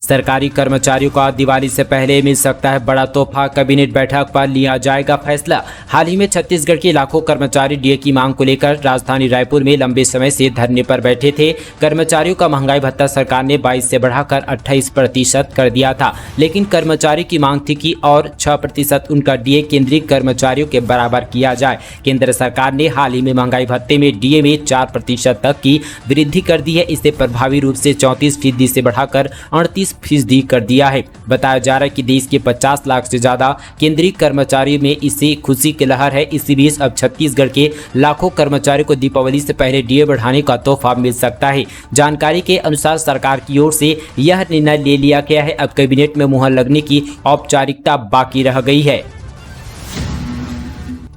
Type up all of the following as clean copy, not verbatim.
सरकारी कर्मचारियों का दिवाली से पहले मिल सकता है बड़ा तोहफा, कैबिनेट बैठक पर लिया जाएगा फैसला। हाल ही में छत्तीसगढ़ के लाखों कर्मचारी डीए की मांग को लेकर राजधानी रायपुर में लंबे समय से धरने पर बैठे थे। कर्मचारियों का महंगाई भत्ता सरकार ने 22 से बढ़ाकर 28% कर दिया था, लेकिन कर्मचारी की मांग थी कि और 6% उनका डीए केंद्रीय कर्मचारियों के बराबर किया जाए। केंद्र सरकार ने हाल ही में महंगाई भत्ते में डीए में 4% तक की वृद्धि कर दी है। इसे प्रभावी रूप से 34% से बढ़ाकर 38% कर दिया है। बताया जा रहा है कि देश के 50 लाख से ज्यादा केंद्रीय कर्मचारियों में इससे खुशी की लहर है। इसी बीच अब छत्तीसगढ़ के लाखों कर्मचारियों को दीपावली से पहले डीए बढ़ाने का तोहफा मिल सकता है। जानकारी के अनुसार सरकार की ओर से यह निर्णय ले लिया गया है। अब कैबिनेट में मुहर लगने की औपचारिकता बाकी रह गई है।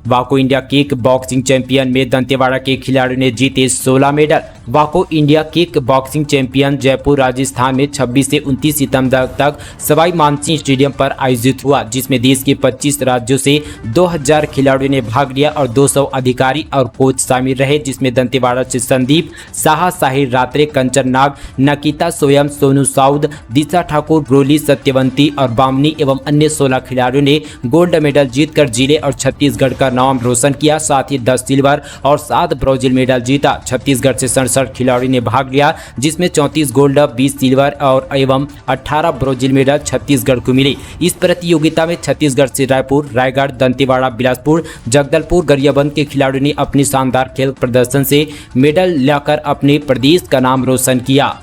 वाको इंडिया किक बॉक्सिंग चैंपियन में दंतेवाड़ा के खिलाड़ियों ने जीते 16 मेडल। वाको India kick boxing champion Jaipur Rajasthan में 26 से 29 सितंबर तक सवाई मानसिंह स्टेडियम पर आयोजित हुआ, जिसमें देश के 25 राज्यों से 2000 खिलाड़ियों ने भाग लिया और 200 अधिकारी और कोच शामिल रहे, जिसमें दंतेवाड़ा से संदीप साहा, साहिर रात्रे, कंचन नाग, नकीता सोयम, सोनू साउद, दिशा ठाकुर, ब्रोली, सत्यवंती और बामनी एवं अन्य 16 खिलाड़ियों ने गोल्ड मेडल जीतकर जिले और छत्तीसगढ़ का नाम रोशन किया। साथ ही 10 सिल्वर और 7 ब्रोंज मेडल जीता। छत्तीसगढ़ से 67 खिलाड़ियों ने भाग लिया, जिसमें 34 गोल्ड, 20 सिल्वर और एवं 18 ब्रोंज मेडल छत्तीसगढ़ को मिले। इस प्रतियोगिता में छत्तीसगढ़ से रायपुर, रायगढ़, दंतेवाड़ा, बिलासपुर, जगदलपुर, गरियाबंद के खिलाड़ियों ने अपने शानदार खेल प्रदर्शन से मेडल लाकर अपने प्रदेश का नाम रोशन किया।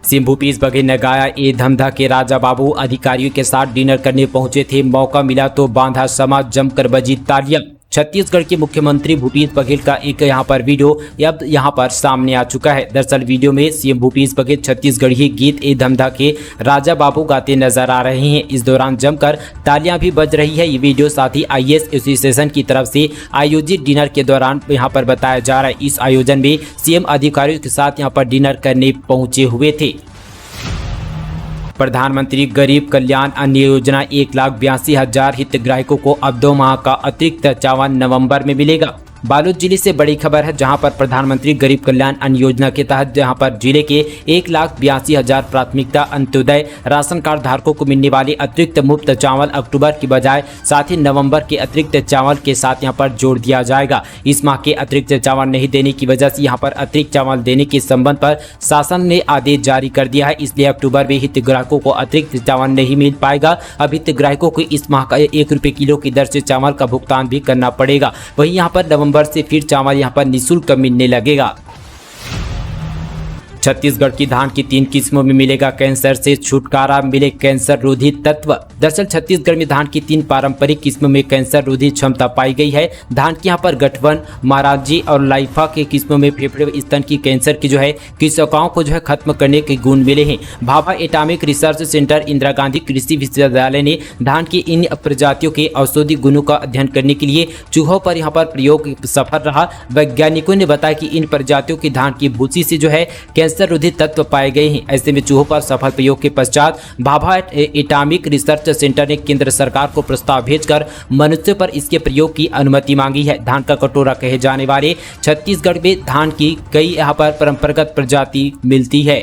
सीएम भूपेश बघेल ने गाया ए धमधा के राजा बाबू। अधिकारियों के साथ डिनर करने पहुंचे थे, मौका मिला तो बांधा समाज, जमकर बजी तालियां। छत्तीसगढ़ के मुख्यमंत्री भूपेश बघेल का एक यहाँ पर वीडियो अब यहाँ पर सामने आ चुका है। दरअसल वीडियो में सीएम भूपेश बघेल छत्तीसगढ़ी गीत ए धमधा के राजा बाबू गाते नजर आ रहे हैं। इस दौरान जमकर तालियां भी बज रही है। ये वीडियो साथ ही आईएएस एसोसिएशन की तरफ से आयोजित डिनर के दौरान यहाँ पर बताया जा रहा है। इस आयोजन में सीएम अधिकारियों के साथ यहाँ पर डिनर करने पहुंचे हुए थे। प्रधानमंत्री गरीब कल्याण अन्न योजना 1,82,000 हितग्राहिकों को अब 2 माह का अतिरिक्त चावल नवंबर में मिलेगा। बालोद जिले से बड़ी खबर है, जहां पर प्रधानमंत्री गरीब कल्याण अन्न योजना के तहत जहां पर जिले के 1,82,000 प्राथमिकता अंत्योदय राशन कार्ड धारकों को मिलने वाले अतिरिक्त मुफ्त चावल अक्टूबर की बजाय साथ ही नवंबर के अतिरिक्त चावल के साथ यहां पर जोड़ दिया जाएगा। इस माह के अतिरिक्त चावल नहीं देने की वजह से यहां पर अतिरिक्त चावल देने के संबंध पर शासन ने आदेश जारी कर दिया है। इसलिए अक्टूबर में हितग्राहकों को अतिरिक्त चावल नहीं मिल पाएगा। अब हितग्राहकों को इस माह का 1 रुपये किलो की दर से चावल का भुगतान भी करना पड़ेगा। वहीं यहाँ पर नवंबर से फिर चावल यहां पर निःशुल्क मिलने लगेगा। छत्तीसगढ़ की धान की 3 किस्मों में मिलेगा कैंसर से छुटकारा, मिले कैंसर रोधी तत्व। दरअसल छत्तीसगढ़ में धान की 3 पारंपरिक किस्मों में कैंसर रोधी क्षमता पाई गई है। धान की यहाँ पर गठवन, महाराजी और लाइफा के किस्मों में फेफड़े स्तन की कैंसर की कोशिकाओं को खत्म करने के गुण मिले हैं। Bhabha atomic research centre, Indira Gandhi कृषि विश्वविद्यालय ने धान की इन प्रजातियों के औषधि गुणों का अध्ययन करने के लिए चूहों पर यहाँ पर प्रयोग सफल रहा। वैज्ञानिकों ने बताया कि इन प्रजातियों की धान की भूसी से कैंसर रोधी तत्व पाए गए हैं। ऐसे में चूहों पर सफल प्रयोग के पश्चात भाभा एटॉमिक रिसर्च सेंटर ने केंद्र सरकार को प्रस्ताव भेजकर मनुष्य पर इसके प्रयोग की अनुमति मांगी है। धान का कटोरा कहे जाने वाले छत्तीसगढ़ में धान की कई यहाँ पर परंपरागत प्रजाति मिलती है।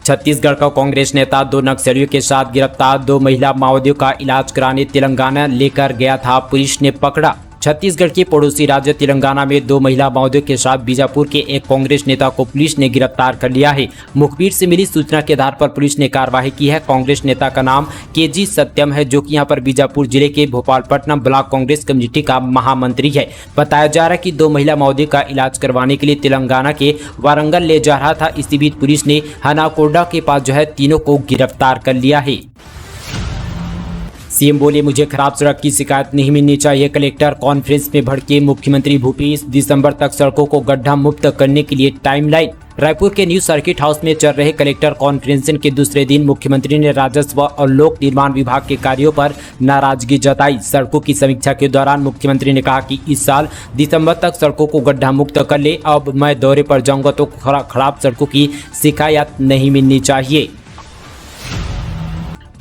छत्तीसगढ़ का कांग्रेस नेता 2 नक्सलियों के साथ गिरफ्तार। 2 महिला माओवादियों का इलाज कराने तेलंगाना लेकर गया था, पुलिस ने पकड़ा। छत्तीसगढ़ के पड़ोसी राज्य तेलंगाना में 2 महिला माओवादियों के साथ बीजापुर के एक कांग्रेस नेता को पुलिस ने गिरफ्तार कर लिया है। मुखबिर से मिली सूचना के आधार पर पुलिस ने कार्रवाई की है। कांग्रेस नेता का नाम केजी सत्यम है, जो कि यहां पर बीजापुर जिले के भोपालपट्टनम ब्लॉक कांग्रेस कमेटी का महामंत्री है। बताया जा रहा है कि 2 महिला माओवादियों का इलाज करवाने के लिए तेलंगाना के वारंगल ले जा रहा था। इसी बीच पुलिस ने हनाकोडा के पास तीनों को गिरफ्तार कर लिया है। सीएम बोले, मुझे खराब सड़क की शिकायत नहीं मिलनी चाहिए। कलेक्टर कॉन्फ्रेंस में भड़के मुख्यमंत्री भूपेश। दिसंबर तक सड़कों को गड्ढा मुक्त करने के लिए टाइमलाइन। रायपुर के न्यू सर्किट हाउस में चल रहे कलेक्टर कॉन्फ्रेंस के दूसरे दिन मुख्यमंत्री ने राजस्व और लोक निर्माण विभाग के कार्यों पर नाराजगी जताई। सड़कों की समीक्षा के दौरान मुख्यमंत्री ने कहा कि इस साल दिसंबर तक सड़कों को गड्ढा मुक्त कर ले। अब मैं दौरे पर जाऊंगा तो खराब सड़कों की शिकायत नहीं मिलनी चाहिए।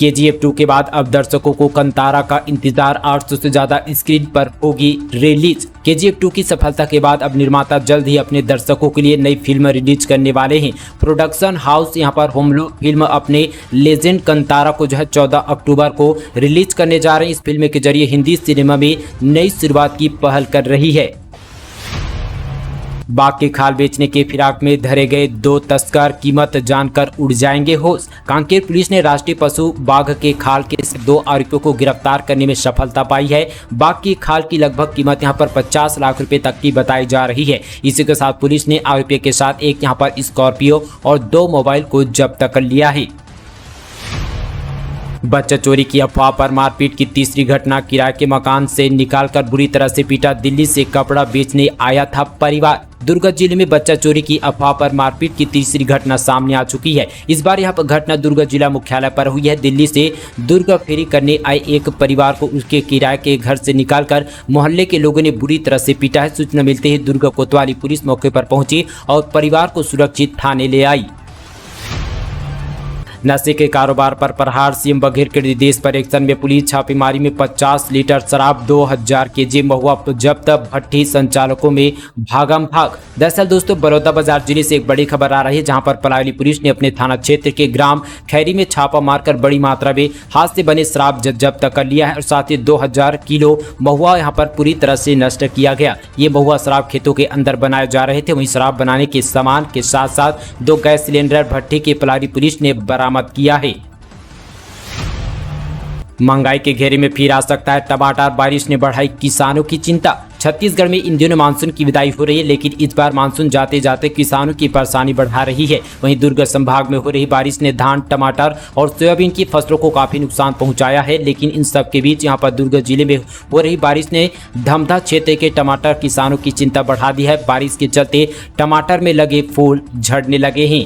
KGF 2 के बाद अब दर्शकों को कंतारा का इंतजार, 800 से ज्यादा स्क्रीन पर होगी रिलीज। KGF 2 की सफलता के बाद अब निर्माता जल्द ही अपने दर्शकों के लिए नई फिल्म रिलीज करने वाले हैं। प्रोडक्शन हाउस यहां पर होमलो फिल्म अपने लेजेंड कंतारा को 14 अक्टूबर को रिलीज करने जा रहे हैं। इस फिल्म के जरिए हिंदी सिनेमा में नई शुरुआत की पहल कर रही है। बाघ की खाल बेचने के फिराक में धरे गए 2 तस्कर, कीमत जानकर उड़ जाएंगे होश। कांकेर पुलिस ने राष्ट्रीय पशु बाघ के खाल के 2 आरोपियों को गिरफ्तार करने में सफलता पाई है। बाघ की खाल की लगभग कीमत यहां पर 50 लाख रुपए तक की बताई जा रही है। इसी के साथ पुलिस ने आरोपियों के साथ एक यहां पर स्कॉर्पियो और 2 मोबाइल को जब्त कर लिया है। बच्चा चोरी की अफवाह पर मारपीट की तीसरी घटना, किराए के मकान से निकालकर बुरी तरह से पीटा, दिल्ली से कपड़ा बेचने आया था परिवार। दुर्ग जिले में बच्चा चोरी की अफवाह पर मारपीट की तीसरी घटना सामने आ चुकी है। इस बार यहां पर घटना दुर्ग जिला मुख्यालय पर हुई है। दिल्ली से दुर्ग फेरी करने आए एक परिवार को उसके किराए के घर से निकालकर मोहल्ले के लोगों ने बुरी तरह से पीटा है। सूचना मिलते ही दुर्ग कोतवाली पुलिस मौके पर पहुंची और परिवार को सुरक्षित थाने ले आई। नशे के कारोबार पर प्रहार, सीएम बघेल के निर्देश पर एक्शन में पुलिस छापेमारी में 50 लीटर शराब, 2000 केजी महुआ जब्त, भट्टी संचालकों में भागम भाग। दरअसल दोस्तों बड़ौदा बाजार जिले से एक बड़ी खबर आ रही है, जहां पर पलायली पुलिस ने अपने थाना क्षेत्र के ग्राम खैरी में छापा मारकर बड़ी मात्रा में हाथ से बने शराब जब्त कर लिया है और साथ ही 2000 किलो महुआ यहां पर पूरी तरह से नष्ट किया गया। ये महुआ शराब खेतों के अंदर बनाए जा रहे थे। वहीं शराब बनाने के सामान के साथ साथ 2 गैस सिलेंडर भट्टी के पलायली पुलिस ने बरामद किया है। महंगाई के घेरे में फिर आ सकता है टमाटर, बारिश ने बढ़ाई किसानों की चिंता। छत्तीसगढ़ में इन दिनों मानसून की विदाई हो रही है, लेकिन इस बार मानसून जाते जाते किसानों की परेशानी बढ़ा रही है। वहीं दुर्ग संभाग में हो रही बारिश ने धान, टमाटर और सोयाबीन की फसलों को काफी नुकसान पहुंचाया है। लेकिन इन सब के बीच यहां पर दुर्ग जिले में हो रही बारिश ने धमधा क्षेत्र के टमाटर किसानों की चिंता बढ़ा दी है। बारिश के चलते टमाटर में लगे फूल झड़ने लगे हैं।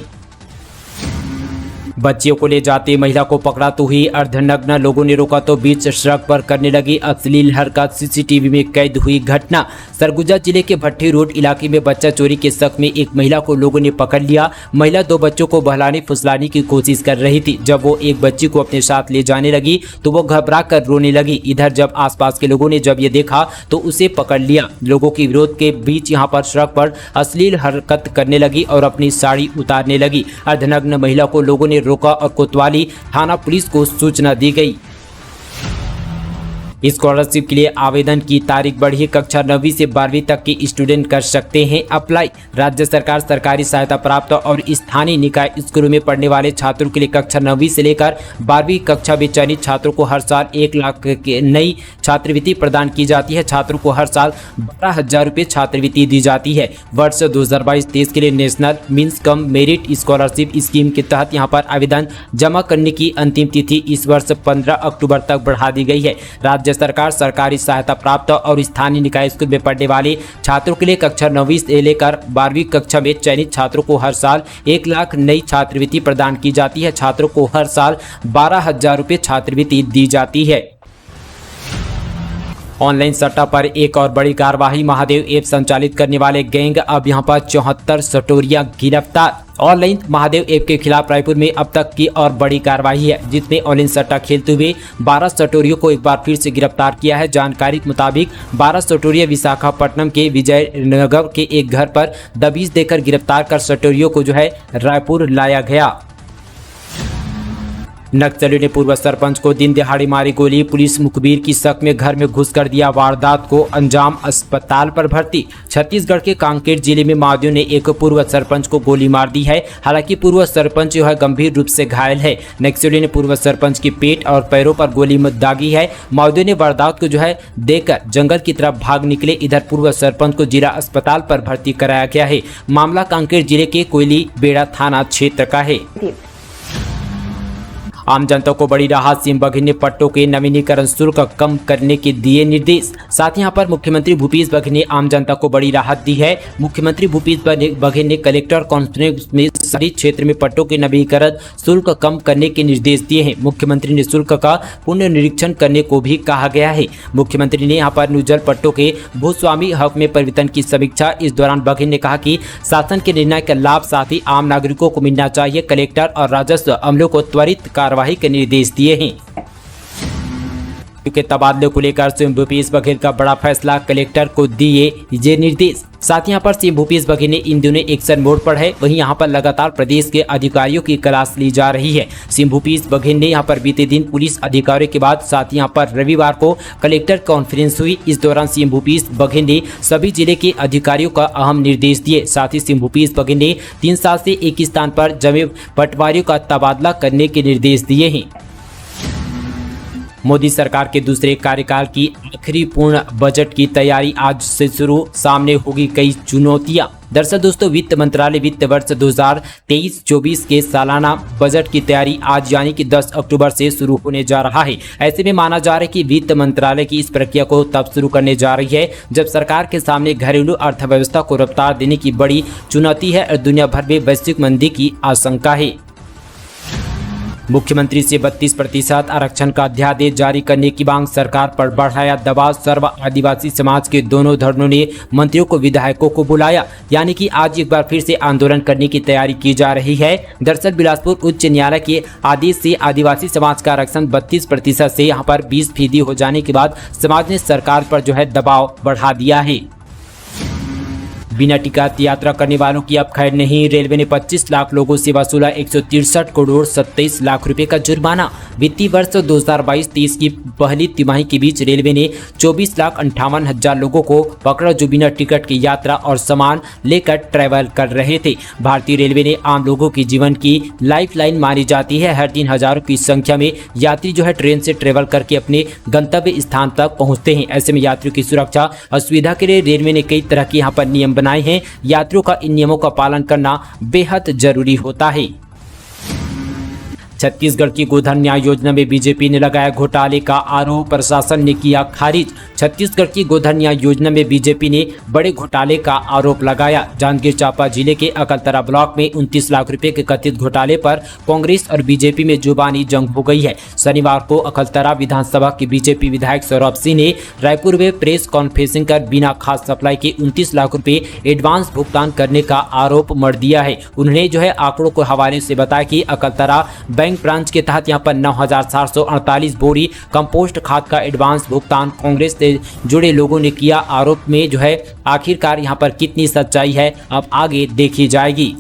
बच्चियों को ले जाते महिला को पकड़ा तो हुई अर्धनग्न, लोगों ने रोका तो बीच सड़क पर करने लगी अश्लील हरकत, सीसीटीवी में कैद हुई घटना। सरगुजा जिले के भट्टी रोड इलाके में बच्चा चोरी के शक में एक महिला को लोगों ने पकड़ लिया। महिला 2 बच्चों को बहलाने फुसलाने की कोशिश कर रही थी। जब वो एक बच्ची को अपने साथ ले जाने लगी तो वो घबरा कर रोने लगी। इधर जब आसपास के लोगों ने जब ये देखा तो उसे पकड़ लिया। लोगों के विरोध के बीच यहाँ पर सड़क पर अश्लील हरकत करने लगी और अपनी साड़ी उतारने लगी। अर्धनग्न महिला को लोगों ने रोका और कोतवाली थाना पुलिस को सूचना दी गई। स्कॉलरशिप के लिए आवेदन की तारीख बढ़ी, कक्षा 9वीं से 12वीं तक के स्टूडेंट कर सकते हैं अप्लाई। राज्य सरकार सरकारी सहायता प्राप्त और स्थानीय निकाय स्कूलों में पढ़ने वाले छात्रों के लिए कक्षा 9वीं से लेकर 12वीं कक्षा में चयनित छात्रों को हर साल 1 लाख की नई छात्रवृत्ति प्रदान की जाती है। छात्रों को हर साल 12,000 रुपये छात्रवृत्ति दी जाती है। वर्ष 2022-23 के लिए national means cum merit scholarship scheme के तहत यहाँ पर आवेदन जमा करने की अंतिम तिथि इस वर्ष 15 अक्टूबर तक बढ़ा दी गई है। राज्य सरकार सरकारी सहायता प्राप्त और स्थानीय निकाय स्कूल में पढ़ने वाले छात्रों के लिए कक्षा 9वीं से लेकर 12वीं कक्षा में चयनित छात्रों को हर साल 1 लाख नई छात्रवृत्ति प्रदान की जाती है। छात्रों को हर साल 12,000 रुपये छात्रवृत्ति दी जाती है। ऑनलाइन सट्टा पर एक और बड़ी कार्रवाई, महादेव ऐप संचालित करने वाले गैंग अब यहां पर 74 सटोरियां गिरफ्तार। ऑनलाइन महादेव ऐप के खिलाफ रायपुर में अब तक की और बड़ी कार्रवाई है, जिसमें ऑनलाइन सट्टा खेलते हुए 12 सटोरियों को एक बार फिर से गिरफ्तार किया है। जानकारी के मुताबिक 12 सटोरिया विशाखापट्टनम के विजयनगर के एक घर पर दबिश देकर गिरफ्तार कर सटोरियों को रायपुर लाया गया। नक्सलियों ने पूर्व सरपंच को दिन दिहाड़ी मारी गोली, पुलिस मुखबिर की शक में घर में घुसकर दिया वारदात को अंजाम, अस्पताल पर भर्ती। छत्तीसगढ़ के कांकेर जिले में माओवादियों ने एक पूर्व सरपंच को गोली मार दी है। हालांकि पूर्व सरपंच गंभीर रूप से घायल है। नक्सलियों ने पूर्व सरपंच की पेट और पैरों पर गोली दागी है। माओवादियों ने वारदात को देकर जंगल की तरफ भाग निकले। इधर पूर्व सरपंच को जिला अस्पताल पर भर्ती कराया गया है। मामला कांकेर जिले के कोयली बेड़ा थाना क्षेत्र का है। आम जनता को बड़ी राहत, सीएम बघेल ने पट्टों के नवीनीकरण शुल्क कम करने के दिए निर्देश। साथ ही यहाँ पर मुख्यमंत्री भूपेश बघेल ने आम जनता को बड़ी राहत दी है। मुख्यमंत्री भूपेश बघेल ने कलेक्टर कॉन्फ्रेंस में शहरी क्षेत्र में पट्टों के नवीनीकरण शुल्क कम करने के निर्देश दिए हैं। मुख्यमंत्री ने शुल्क का पुनर्निरीक्षण करने को भी कहा गया है। मुख्यमंत्री ने यहाँ पर न्यूजल पट्टों के भूस्वामी हक में परिवर्तन की समीक्षा। इस दौरान बघेल ने कहा कि शासन के निर्णय का लाभ साथ ही आम नागरिकों को मिलना चाहिए। कलेक्टर और राजस्व अमलों को त्वरित कार्रवाई के निर्देश दिए हैं। के तबादले को लेकर सीएम भूपेश बघेल का बड़ा फैसला, कलेक्टर को दिए ये निर्देश। साथ ही यहाँ पर सीएम भूपेश बघेल ने इन दिनों एक्शन मोड पर है। वहीं यहाँ पर लगातार प्रदेश के अधिकारियों की क्लास ली जा रही है। सीएम भूपेश बघेल ने यहाँ पर बीते दिन पुलिस अधिकारियों के बाद साथ ही यहाँ पर रविवार को कलेक्टर कॉन्फ्रेंस हुई। इस दौरान सीएम भूपेश बघेल ने सभी जिले के अधिकारियों का अहम निर्देश दिए। साथ ही सीएम भूपेश बघेल ने 3 साल से एक ही स्थान पर जमे पटवारियों का तबादला करने के निर्देश दिए हैं। मोदी सरकार के दूसरे कार्यकाल की आखिरी पूर्ण बजट की तैयारी आज से शुरू, सामने होगी कई चुनौतियां। दरअसल दोस्तों, वित्त मंत्रालय वित्त वर्ष 2023-24 के सालाना बजट की तैयारी आज यानी कि 10 अक्टूबर से शुरू होने जा रहा है। ऐसे में माना जा रहा है कि वित्त मंत्रालय की इस प्रक्रिया को तब शुरू करने जा रही है जब सरकार के सामने घरेलू अर्थव्यवस्था को रफ्तार देने की बड़ी चुनौती है और दुनिया भर में वैश्विक मंदी की आशंका है। मुख्यमंत्री से 32% आरक्षण का अध्यादेश जारी करने की मांग, सरकार पर बढ़ाया दबाव। सर्व आदिवासी समाज के दोनों धर्मों ने मंत्रियों को विधायकों को बुलाया, यानी कि आज एक बार फिर से आंदोलन करने की तैयारी की जा रही है। दरअसल बिलासपुर उच्च न्यायालय के आदेश से आदिवासी समाज का आरक्षण 32% से यहाँ पर 20% हो जाने के बाद समाज ने सरकार पर जो है दबाव बढ़ा दिया है। बिना टिकट यात्रा करने वालों की अब खैर नहीं। रेलवे ने 25 लाख लोगों से वसूला 163 करोड़ 27 लाख रुपए का जुर्माना। वित्तीय वर्ष 2022-23 की पहली तिमाही के बीच रेलवे ने 24,58,000 लोगों को पकड़ा जो बिना टिकट की यात्रा और सामान लेकर ट्रैवल कर रहे थे। भारतीय रेलवे ने आम लोगों की जीवन की लाइफलाइन मानी जाती है। हर दिन हजारों की संख्या में यात्री जो है ट्रेन से ट्रैवल करके अपने गंतव्य स्थान तक पहुँचते हैं। ऐसे में यात्रियों की सुरक्षा और सुविधा के लिए रेलवे ने कई तरह के यहाँ पर नियम बनाए हैं। यात्रियों का इन नियमों का पालन करना बेहद जरूरी होता है। छत्तीसगढ़ की गोधन न्याय योजना में बीजेपी ने लगाया घोटाले का आरोप, प्रशासन ने किया खारिज। छत्तीसगढ़ की गोधन न्याय योजना में बीजेपी ने बड़े घोटाले का आरोप लगाया। जांजगीर चांपा जिले के अकलतरा ब्लॉक में 29 लाख रुपए के कथित घोटाले पर कांग्रेस और बीजेपी में जुबानी जंग हो गई है। शनिवार को अकलतरा विधानसभा के बीजेपी विधायक सौरभ सिंह ने रायपुर में प्रेस कॉन्फ्रेंसिंग कर बिना खास सप्लाई के 29 लाख रुपए एडवांस भुगतान करने का आरोप मढ़ दिया है। उन्होंने जो है आंकड़ों को हवाले से बताया कि अकलतरा बैंक ब्रांच के तहत यहाँ पर 9,448 बोरी कंपोस्ट खाद का एडवांस भुगतान कांग्रेस से जुड़े लोगों ने किया। आरोप में जो है आखिरकार यहाँ पर कितनी सच्चाई है अब आगे देखी जाएगी।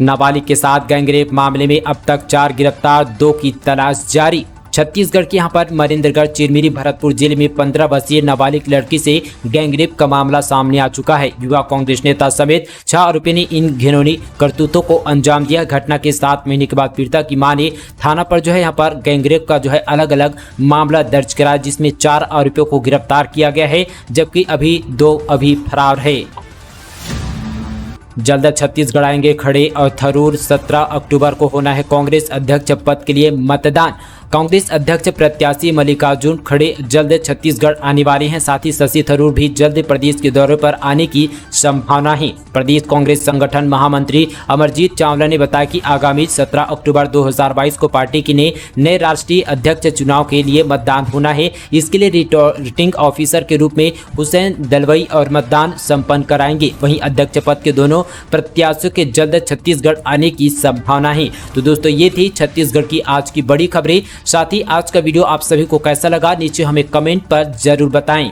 नाबालिग के साथ गैंगरेप मामले में अब तक 4 गिरफ्तार, 2 की तलाश जारी। छत्तीसगढ़ के यहाँ पर मरेंद्रगढ़ चिरमिरी भरतपुर जिले में 15 वर्षीय नाबालिग लड़की से गैंगरेप का मामला सामने आ चुका है। युवा कांग्रेस नेता समेत 6 आरोपियों ने इन घिनौनी करतूतों को अंजाम दिया। घटना के 7 महीने के बाद पीड़िता की मां ने थाना पर जो है यहाँ पर गैंगरेप का जो है अलग अलग मामला दर्ज कराया, जिसमें 4 आरोपियों को गिरफ्तार किया गया है जबकि अभी 2 फरार है। जल्द छत्तीसगढ़ आएंगे खड़े और थरूर। 17 अक्टूबर को होना है कांग्रेस अध्यक्ष पद के लिए मतदान। कांग्रेस अध्यक्ष प्रत्याशी मल्लिकार्जुन खड़गे जल्द छत्तीसगढ़ आने वाले हैं। साथ ही शशि थरूर भी जल्द प्रदेश के दौरे पर आने की संभावना है। प्रदेश कांग्रेस संगठन महामंत्री अमरजीत चावला ने बताया कि आगामी 17 अक्टूबर 2022 को पार्टी के नए राष्ट्रीय अध्यक्ष चुनाव के लिए मतदान होना है। इसके लिए रिटर्निंग ऑफिसर के रूप में हुसैन दलवई और मतदान संपन्न कराएंगे। वहीं अध्यक्ष पद के दोनों प्रत्याशियों के जल्द छत्तीसगढ़ आने की संभावना है। तो दोस्तों ये थी छत्तीसगढ़ की आज की बड़ी खबरें। साथ ही आज का वीडियो आप सभी को कैसा लगा नीचे हमें कमेंट पर जरूर बताएं।